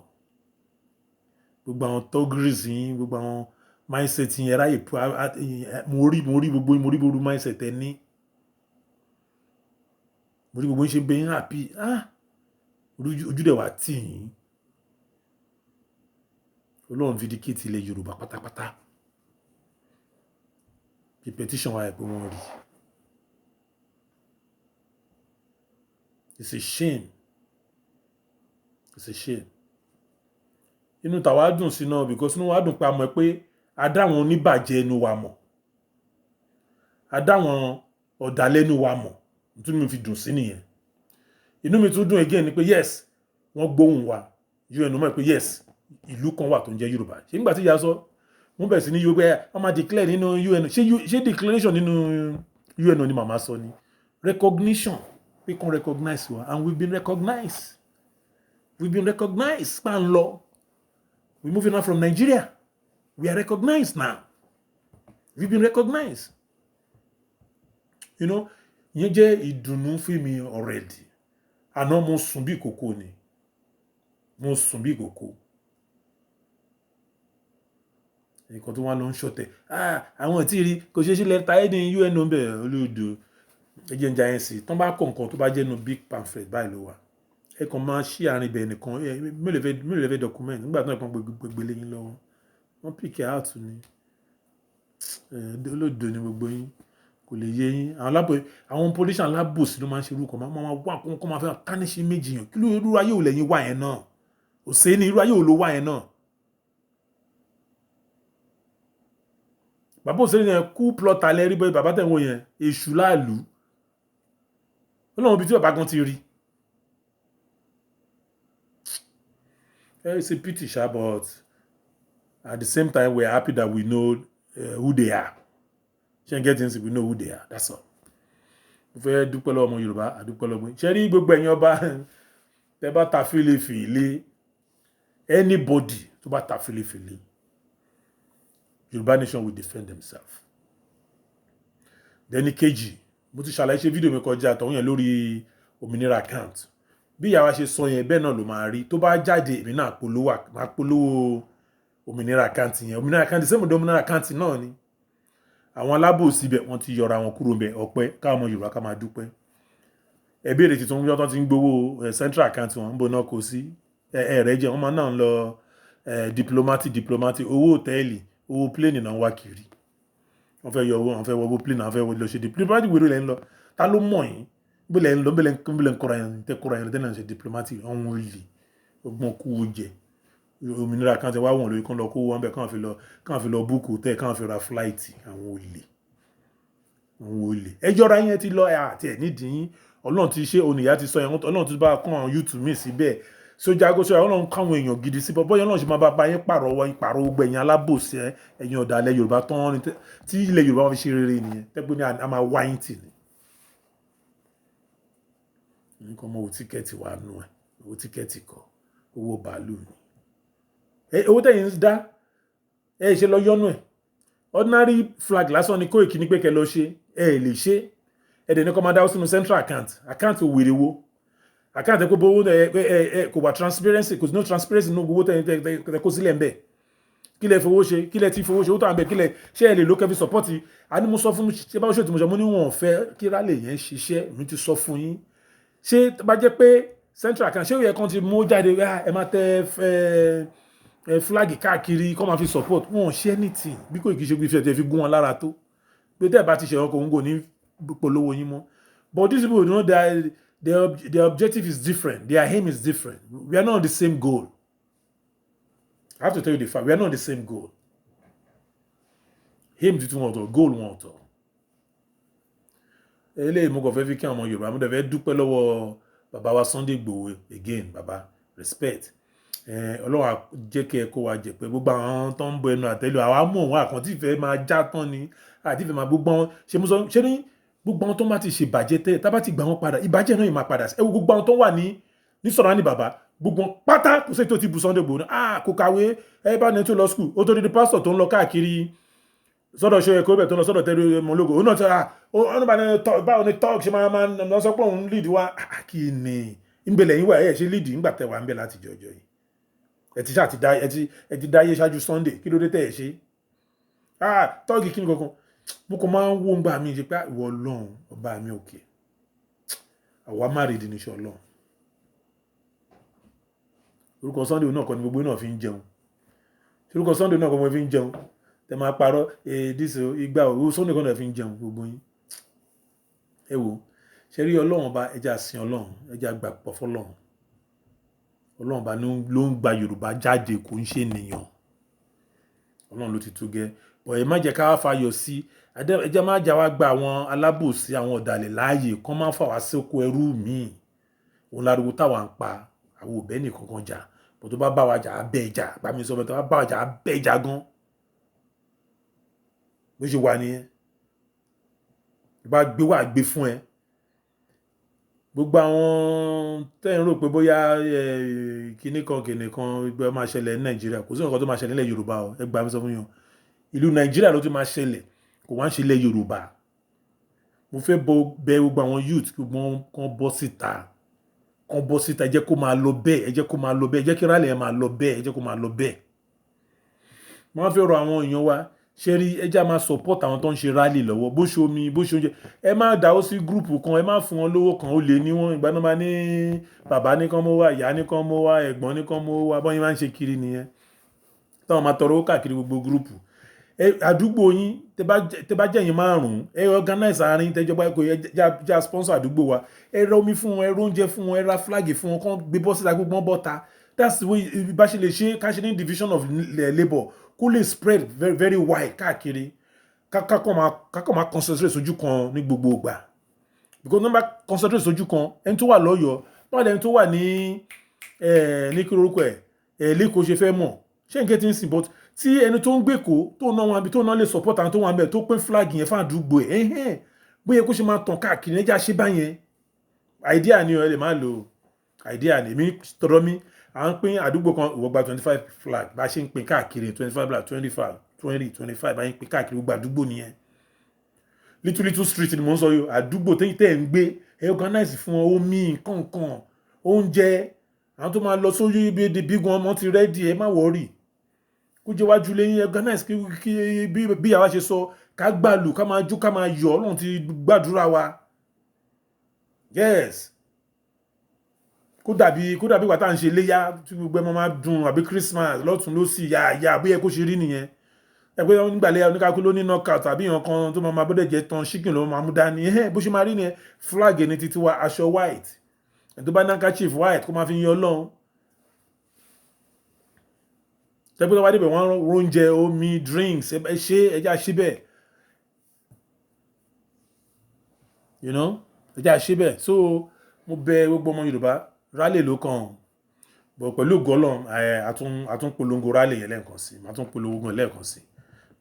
gbogbo àwọn tọ́gírìs yín gbogbo àwọn mindset yín ẹ ráyè mo rí gbogbo mindset ẹ ní mo rí gbogbo yín ṣe bẹ́ẹ̀ yín happy ojú dẹ̀ wá tì yín Ọlọ́run vindicate ilẹ̀ Yorùbá pátápátá kí petition wa ẹ̀ pé wọ́n rí it's a shame it's a shame inú tàwa dùn sí náà because inú wa dùn pé a mọ̀ pé a dá àwọn oníbàjẹ́ ẹnu wa mọ̀ a dá àwọn ọ̀dàlẹ̀ ẹnu wa mọ̀ nítorí mi fi dùn sí nìyẹn inú mi tún dùn again ni pé yes wọ́n gbóhùn wa UN mọ̀ pé yes ìlú kan wà tó ń jẹ́ Yorùbá ṣé nígbà tí ìyá sọ wọ́n bẹ̀rẹ̀ sí ní Yorùbá wọ́n máa declare nínú UN ṣé declaration nínú UN ni màmá sọ ni recognition we can recognize wa and we've been recognized pa n lọ we moving out from Nigeria we are recognized now we've been recognized ìyẹn jẹ́ ìdùnnú fún mi already àná mo sùn bí ìkòkò ni nǹkan tó wá lọ ń ṣọ̀tẹ̀ àwọn tí rí kò ṣeé ṣe lẹ́ta ẹ̀dín UN ń bẹ̀ olóòdò ẹjẹ̀ ń ja ẹ̀ sí tán bá kọ̀ nǹkan tó bá jẹ́nu big pamphlet báyìí ló wà ẹ kàn máa ṣí àárín ibẹ̀ nìkan mélòó fẹ́ document nígbà tó ń pọn gbogbo lẹ́yìn lọ́wọ́ wọ́n pick it out ni olóòdò ni gbogbo yín kò lè yé yín àwọn politician alábòsí ló máa ń ṣe irú kan máa wá kó máa fẹ́ tánìṣí méjì yàn kí ló irú ayé ò lẹ́yìn wá yẹn náà òsè ni irú ayé ò ló wá yẹn náà bàbá òsèré yẹn kú plọta lẹ́rí bọ́ bàbá tẹ̀wọ̀n yẹn èṣù láàlú ọlọ́run bí tí bàbá gan ti rí it's a pity sha but at the same time we are happy that we know who they are ṣe n get things we know who they are that's all mo fẹ́ dúpẹ́ lọ́wọ́ ọmọ Yorùbá àdúpẹ́ lọ́wọ́ ṣe rí gbogbo ẹ̀yin ọba tẹ bá ta fèlèfèlè anybody tó bá ta fèlèfèlè Yorùbá nation will defend themselves. Then kejì mo ti ṣàlàyé ṣe fídíò mi kọjá àtọ̀hún yẹn lórí òmìnira account bí ìyá wa ṣe sọ yẹn bẹ́ẹ̀ náà ló máa rí tó bá jáde èmi náà máa polówó òmìnira account yẹn òmìnira account sẹ́mu òmìnira account náà ni àwọn alábòsí bẹ̀ wọ́n ti yọra wọn kúrò bẹ̀ ọpẹ́ káwọn ọmọ Yorùbá ká máa dúpẹ́ ẹ̀bẹ̀rẹ̀ tuntun bí wọ́n ti ń gbowó central account wọn ń bọ̀ náà kò sí ẹ̀rẹ́ jẹ́ wọ́n máa náà ń lọ diplomatic owó hòtẹ́ẹ̀lì owó plane náà wá kiri wọ́n fẹ́ yọ owó wọ́n fẹ́ wọ owó plane náà wọ́n fẹ́ lọ ṣe diplomatic wèrè lẹ́yìn lọ ta ló mọ̀ yín bí lẹ́yìn lọ bí lẹ́yìn kọ́ra yẹn tẹ́lẹ̀ ṣe diplomatic ọ̀hún olè ọgbọ́n kú ó jẹ òmìnira kan ti wá wọ̀n lórí kan lọ kó wọn bẹ̀ káwọn fi lọ búùkù tẹ́ káwọn fi ra flight àwọn olè ẹjọ́ra yẹn ti lọ àti ẹ̀ nídìí yín Ọlọ́run ti ṣe oníyà ti sọ yẹn Ọlọ́run ti bá kọ́ àwọn YouTube mi síbẹ̀ sójà agoso Ọlọ́run káwọn èèyàn gidi sí bọ́bọ́ yẹn náà ṣe máa bá yín pààrọ̀ gbogbo ẹ̀yin alábòsí ẹ̀yin ọ̀dàlẹ̀ Yorùbá tán tí ilẹ̀ Yorùbá wọn fi ṣe rere nìyẹn tẹ́gbẹ́ ní a máa wá yín tì ní. nǹkan ọmọ owó tíkẹ́ẹ̀tì wà nù ẹ̀ owó tíkẹ́ẹ̀tì kọ owó bàálù ni. owó tẹ̀yìn ń dá ṣe lọ yọ́nù ẹ̀ ordinary flag lásán ni Kóìkì ní pé kẹ́ lọ ṣe lè ṣe ẹ̀dẹ̀ ní kọ́ máa dáwọ́ sínú central account wèrè wo account ẹ̀ kó bó owó kò wà transparency kò sí no transparency nínú owó tẹ̀ kó sílẹ̀ ń bẹ̀ kí lẹ fowó ṣe kí lẹ ti fowó ṣe ó tàn bẹ̀ kí lẹ ṣe ẹ lè ló kẹfì support àní mo sọ fún mi ṣe báwo ṣe tí mo ṣe mo ní wọn fẹ́ kí rálẹ̀ yẹn ṣiṣẹ́ mi ti sọ fún yín ṣé bá jẹ́ pé central account ṣé ó yẹ kán ti mú jáde ẹ máa tẹ flag káàkiri kọ́ máa fi support wọn ṣe anything bí kò kì í ṣe gbé fi gún wọn lára tó pé tẹ́ ẹ̀ bá ti ṣe ọkọ̀ òun kò ní polówó yín mọ́ but these people know that their objective is different their aim is different we are not on the same goal I have to tell you the fact we are not on the same goal aim tuntun wọn ọ̀tọ̀ goal wọn ọ̀tọ̀ eléyìí mo kàn fẹ́ fi kí àwọn ọmọ Yorùbá mo dẹ̀ fẹ́ dúpẹ́ lọ́wọ́ bàbá wa Sunday Igboho again bàbá respect Ọlọ́run jẹ́ kí ẹ kó wa jẹ pé gbogbo àwọn tó ń bọ ẹnu àtẹ́lù àwa mọ̀ wọn àkàntì ìfẹ́ máa já tán ni àti ìfẹ́ máa gbogbo wọn ṣe mo sọ ṣé ní gbogbo àwọn tó bá ti ṣe ìbàjẹ́ tẹ́lẹ̀ tá bá ti gbà wọ́n padà ìbàjẹ́ náà yìí máa padà sí ẹ wo gbogbo àwọn tó wà ní sọ̀rọ̀ ní bàbá gbogbo pátá kò sí tó ti bu Sunday Igboho náà kò kàwé ẹ bá ní tó lọ skul ó tó di pásítọ̀ tó ń lọ káàkiri sọ́dọ̀ ṣe ẹ̀kọ́ ibẹ̀ tó ń lọ sọ́dọ̀ tẹ́lẹ̀ mọ́lógó ó náà ti báwo ni talk ṣe máa lọ sọ pé òun lead wa kí ni ìgbèlẹ̀ yín wà ẹ̀ ṣe lead nígbà tẹ́ wà ń bẹ̀ láti jọjọ yìí ẹ ti dáyé ṣáájú Sunday kí ló dé tẹ́ ẹ̀ ṣe tọ́ọ̀gì kí ni kankan mo kàn máa ń wó ń gbà mí ṣe pé ìwọ Ọlọ́run ọba mi òkè àwa má rèé di níṣẹ́ Ọlọ́run orúkọ Sunday náà kọ́ ni gbogbo náà fi ń jẹun orúkọ Sunday náà kọ́ mo fi ń jẹun tẹ máa parọ́ dísò igba òwú Sunday kan náà fi ń jẹun gbogbo yín ẹ wò ṣe rí Ọlọ́run ọba ẹja sin Ọlọ́run ẹja gbà pọ̀ fọlọ́run Ọlọ́run ọba ló ń gba Yorùbá jáde kò ń ṣe ènìyàn Ọlọ́run ló ti tó gẹ́ bọ̀ ẹ má jẹ́ ká wá fayọ̀ sí ẹjẹ́ má jà wá gba àwọn alábòsí àwọn ọ̀dàlẹ̀ láàyè kán má fà wá sóko ẹrú míì òun láriwo táwa ń pa àwọn òbẹ́ nìkan kan jà bọ̀ tó bá bá wa jà á bẹ́ ìjà bá mi sọ bẹ́ẹ̀ tó bá bá wa jà á bẹ́ ìjà gan bó ṣe wà nìyẹn bá gbé wà gbé fún ẹ gbogbo àwọn tẹ́ ń rò pé bóyá kinní kan gbé máa ṣẹlẹ̀ ní Nàìjíríà kò sí nǹkan tó máa ṣẹlẹ̀ nílẹ̀ Yorùbá o ẹ gbà mí sọ fún yín ìlú Nàìjíríà ló ti máa ṣẹlẹ̀ kò wá ń ṣe ilẹ̀ Yorùbá mo fẹ́ bẹ gbogbo àwọn youth gbogbo kan bọ́ síta ẹ jẹ́ kó máa lọ bẹ́ẹ̀ ẹ jẹ́ kó máa lọ bẹ́ẹ̀ ẹ jẹ́ kí rálẹ̀ ẹ máa lọ bẹ́ẹ̀ ẹ jẹ́ kó máa lọ bẹ́ẹ̀ mo máa fẹ́ rọ àwọn èèyàn wa ṣe rí ẹjá máa support àwọn tó ń ṣe rally lọ́wọ́ bó ṣe omi bó ṣe oúnjẹ ẹ má dáwọ́ sí gúrùpù kan ẹ má fún wọn lówó kan ó lè ní wọn ìgbà náà máa ní bàbá ní kán mọ́ wá ìyá ní kán mọ́ wá ẹ̀gbọ́n ní kán mọ́ wá bọ́n yín máa ń ṣe kiri nìyẹn táwọn máa tọrọ owó káàkiri gbogbo gúrùpù àdúgbò yín tẹ bá jẹ́ yín márùn-ún ẹ organize àárín tẹjọba ẹ̀kọ́ já sponsor àdúgbò wa ẹ ra omi fún wọn ẹ ra oúnjẹ fún wọn ẹ ra flag fún wọn kán gbé bọ́ síta gbogbo wọn bọ́ta that's the way bá ṣe lè ṣe ká ṣe ní division of labour kó lè spread very very wide káàkiri kákọ́ máa concentrate sójú kan ní gbogbo ìgbà because number concentrate sójú kan ẹni tó wà lọ́yọ̀ọ́ báwo lẹni tó wà ní kí lórúkọ lẹ́kọ̀ọ́ ṣe fẹ́ mọ̀ ṣé n get in sin but tí ẹni tó ń gbé kó tó ná wọn àbí tó ná lè support àwọn tó wà ń bẹ̀ tó pín flag yẹn fún àdúgbò ẹ̀ bóyá kó ṣe máa tàn káàkiri ẹjẹ́ àṣẹ báyẹn idea ni ẹ lè máa lo idea ni èmi tọrọ mi à ń pín àdúgbò kan ìwọ gba 25 flag bá ṣe ń pín káàkiri 25 flag 25 20 25 bá ń pín káàkiri gbogbo àdúgbò nìyẹn little street ni mo ń sọ yìí àdúgbò tẹ́ ń gbé ẹ organize fún wọn omi nǹkan oúnjẹ àwọn tó máa lọ sórí ibi bí wọn ọmọ ti rẹ́dì ẹ má wọ́ọ̀rì kó jẹ́ wájú lẹ́yìn organize kí bí àwa ṣe sọ ká gbàlù ká máa jó ká máa yọ̀ Ọlọ́run ti gbàdúrà wa yes kó dàbí wà tá à ń ṣe léyà tí gbogbo ẹmọ máa dùn àbí Christmas lọ́tún lósì yà bóyá kó ṣe rí nìyẹn ẹgbẹ́ nígbàlẹ̀ oníkàkú ló ní knockout tàbí ìyàn kan tó máa bọ́dẹ̀ jẹ́ tán chicken ló máa mú dání bó ṣe máa rí nìyẹn flag ní títí wa aṣọ white tó bá handkerchief white kó máa fi yan Ọlọ́run tẹ́gbẹ́ tó wá débẹ̀ wọ́n róúnjẹ omi drinks ẹjá ṣe bẹ́ẹ̀ ẹjá ṣe bẹ́ẹ̀ so mo bẹ̀ gbogbo ọmọ Yorùbá rálẹ̀ ló kàn bọ̀ pẹ̀lú gọ́lọ̀ àtún polongo rálẹ̀ yẹn lẹ́ẹ̀kan sí àtún polongo lẹ́ẹ̀kan sí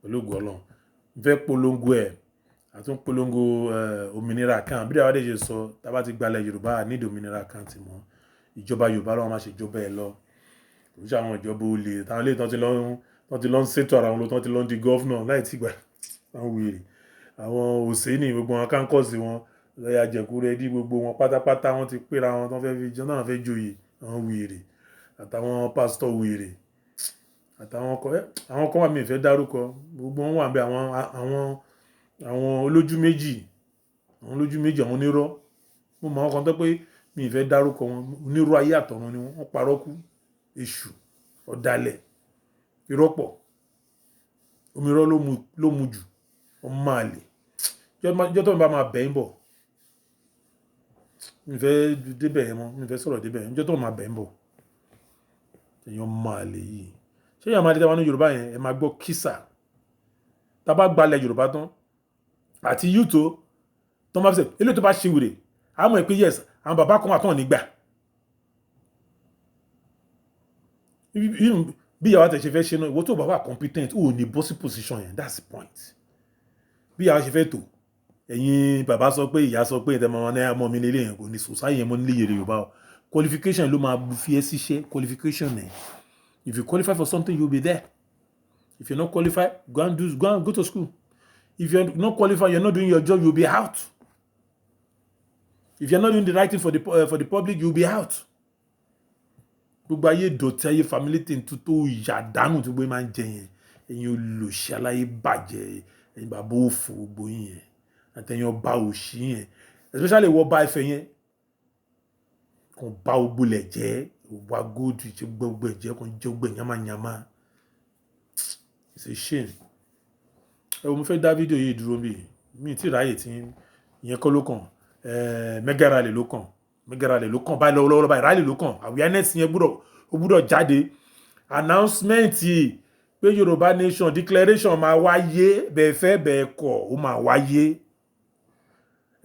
pẹ̀lú gọ́lọ̀ fẹ́ polongo àtún polongo òmìnira kan bí dáwádé ṣe sọ tábà ti gbalẹ̀ Yorùbá nídìí òmìnira kan ti mọ́ ìjọba Yorùbá lọ́wọ́ máa ṣe ìjọba ẹ̀ lọ òṣìṣẹ́ àwọn ìjọba olè táwọn ilé tán ti lọ ń ṣètò ara wọn lọ tán ti lọ ń di gọ́fúnà láì tí gbà àwọn wèrè àwọn òsèénì gbogbo wọn kánkọ́ọ̀sì wọn lọ́yà jẹ̀kúrẹ́ dí gbogbo wọn pátápátá wọn ti péra wọn tán fẹ́ fi jẹun náà fẹ́ joyè àwọn wèrè àtàwọn pásítọ̀ wèrè àtàwọn kan wà mí ìfẹ́ dárúkọ gbogbo wọn wà ń bẹ àwọn olójú méjì àwọn onírọ́ mo mọ àwọn kan tó pé mi ìfẹ́ dárúkọ wọn onírọ́ ayé àtọ̀run ni wọ́n parọ́ kú èṣù ọ̀dàlẹ̀ ìrọ́pọ̀ omirọ́ ló mu jù ọmọ àlè jọ́ tó ń bá máa bẹ̀ ń bọ̀ mi fẹ́ débẹ̀ yẹn mọ́ mi fẹ́ sọ̀rọ̀ débẹ̀ yẹn jọ́ tó máa bẹ̀ ń bọ̀ èèyàn máa lè yìí ṣé èèyàn máa dé táwọn ní Yorùbá yẹn ẹ máa gbọ́ kísà tá a bá gbalẹ̀ Yorùbá tán àti yúùtò tó máa fi sẹ́ eléyìí tó bá ṣe wèrè àmọ́ ẹ̀ pé yes àwọn bàbá kan wà tán nígbà bí ìyàwó àtẹ̀ṣe fẹ́ ṣe náà ìwọ tó bá wà competent ò ní bọ́ sí position yẹn that's the point bí ìyàwó ṣe fẹ́ tò ẹ̀yin bàbá sọ pé ìyá sọ pé ìtẹ́mọ̀ wọn náà mọ́ mi lélẹ̀ yẹn kò ní sòsáyé yẹn mọ́ nílé Yorùbá o qualification ló máa fi ẹ́ síṣẹ́ qualification ẹ̀ if you qualify for something you'll be there if you're not qualified go to school if you're not qualified you're not doing your job you'll be out if you're not doing the right thing for the public you'll be out gbogbo ayé dọ̀tí ayé family thing tó ìyàdánù tó gbé máa ń jẹ yẹn ẹ̀yin olùsí aláyé bàjẹ́ ẹ̀yin bàbá òfò gbogbo yẹn àtẹ̀yìn ọba òṣì yẹn especially wọ́n bá ẹ̀fẹ̀ yẹn kàn bá ogbólẹ̀ jẹ́ wà góòdù ìṣe gbogbo ẹ̀jẹ̀ kan jẹ́ gbogbo ẹ̀yàmàyàmà it's a shame mo fẹ́ dá fídíò yìí dúró mi tí ráyè tí ìyẹn kọ́ ló kàn mega rally ló kàn báyìí lọ́wọ́lọ́wọ́ báyìí rally ló kàn awareness yẹn gbúdọ̀ jáde announcement pé Yorùbá nation declaration máa wáyé bẹ́ẹ̀ fẹ́ bẹ́ẹ̀ kọ̀ ó máa wáyé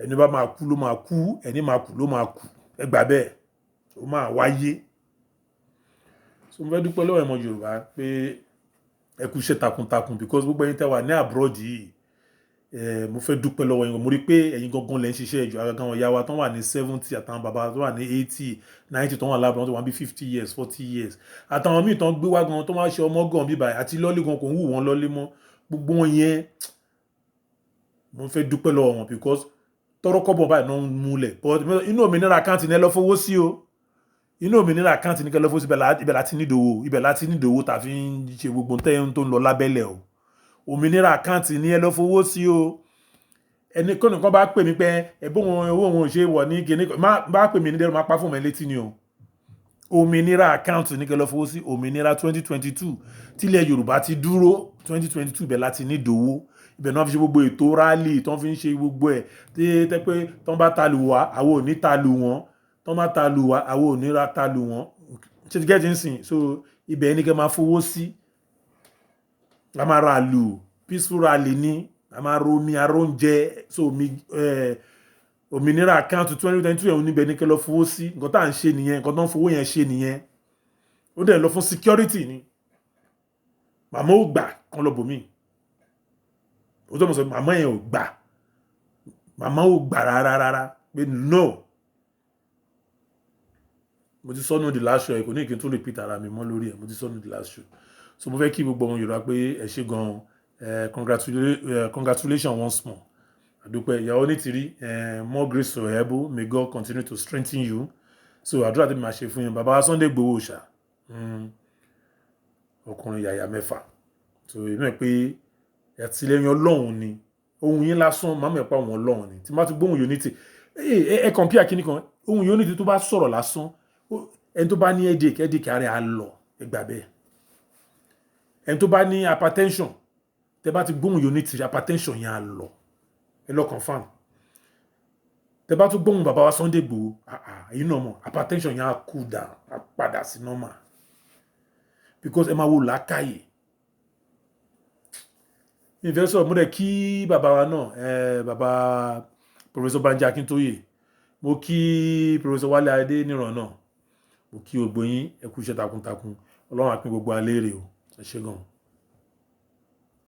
ẹni bá máa kú ló máa kú ẹni máa kú ló máa kú ẹ gbà bẹ́ẹ̀ ó máa wáyé so mo fẹ́ dúpẹ́ lọ́wọ́ ẹ̀mọ Yorùbá pé ẹ kú iṣẹ́ takuntakun because gbogbo ẹ̀yin tẹ́ wà ní abroad yìí mo fẹ́ dúpẹ́ lọ́wọ́ yín mo rí pé ẹ̀yin gangan lẹ́ ń ṣiṣẹ́ ìjọ agagan wọn ìyá wa tán wà ní 70 àtàwọn bàbá tó wà ní 80 90 tán wà lábàá tó wà bí 50 years 40 years àtàwọn míì tán gbé wá gan tó máa ṣe ọmọ gan bíbá àti lọ́lé gan kò ń wù wọ́n lọ́lé mọ́ gbogbo wọn yẹn mo fẹ́ dúpẹ́ lọ́wọ́ wọn because tọ́rọ́kọ́bọ̀ báyìí náà ń múlẹ̀ but inú òmìnira àkáǹtì ní ẹ lọ fowó sí o inú òmìnira àkáǹtì ní kẹ lọ fowó sí ibẹ̀ láti nídòwó tàfi ń ṣe gbogbo tẹ́yìn tó ń lọ lábẹ́lẹ̀ o òmìnira àkáǹtì ní ẹ lọ fowó sí o ẹni kọ́nà kan bá pè mí pé ẹ̀bùn owó wọn ò ṣe wọ̀ ní kíní bá pè mí ní dẹ́rù máa pa fún mi létí ni o òmìnira àkáǹtì ní kẹ lọ fowó sí òmìnira 2022 tílẹ̀ Yorùbá ti dúró 2022 ibẹ̀ láti nídòwó ibẹ̀ náà fi ṣe gbogbo ètò rálì tó fi ń ṣe gbogbo ẹ̀ tẹ́ pé tó ń bá ta lù wá àwọn ò ní ta lù wọ́n tó ń bá ta lù wá àwọn ò ní ra ta lù wọ́n ṣe ti gẹ́tì ń sìn so ibẹ̀ ní kẹ́ máa fowó sí a máa ra lù peaceful rally ní a máa ro omi aróúnjẹ so omi òmìnira àkáǹtì 2022 ẹ̀hún níbẹ̀ ní kẹ́ lọ fowó sí nǹkan tá à ń ṣe nìyẹn nǹkan tó ń fowó yẹn ṣe nìyẹn ó dẹ̀ lọ fún security ni màmá ò gbà kan lọ bòmíì ó tó mọ̀ sọ màmá yẹn ò gbà rárá pé no mo ti sọ́nù the last show ẹ̀ kò ní kí n tún repeat ara mi mọ́ lórí ẹ̀ mo ti sọ́nù the last show so mo fẹ́ kí gbogbo ọmọ Yorùbá pé ẹ ṣé gan congratulations once more àdúpẹ́ ìyàwó ní tìrí more grace to able may God continue to strengthen you so àdúrà tí màá ṣe fún yín bàbá Sunday Igboho ṣá ọkùnrin yàyà mẹ́fà so èmi ẹ̀ pé àtìlẹ́yìn Ọlọ́run ni ohun yín lásán máa mẹ́pa ohun Ọlọ́run ni tí má ti gbóhùn unity ẹ kàn pí àkíní kan ohun unity tó bá sọ̀rọ̀ lásán ẹni tó bá ní headache ààrẹ á lọ ẹgbà bẹ́ẹ̀ ẹni tó bá ní hypertension tẹ bá ti gbóhùn unity hypertension yẹn á lọ ẹ lọ confirm tẹ bá tún gbóhùn bàbá wa Sunday Igboho èyí náà mọ̀ hypertension yẹn á cool down á padà sí normal because ẹ máa wo làákàyè investor mo dẹ̀ kí bàbá wa náà bàbá Professor Banji Akintoye mo kí Professor Wale Adé níran náà mo kí gbogbo yín ẹ kú iṣẹ́ takuntakun Ọlọ́run á pín gbogbo alẹ́ rè o ẹ ṣé gan.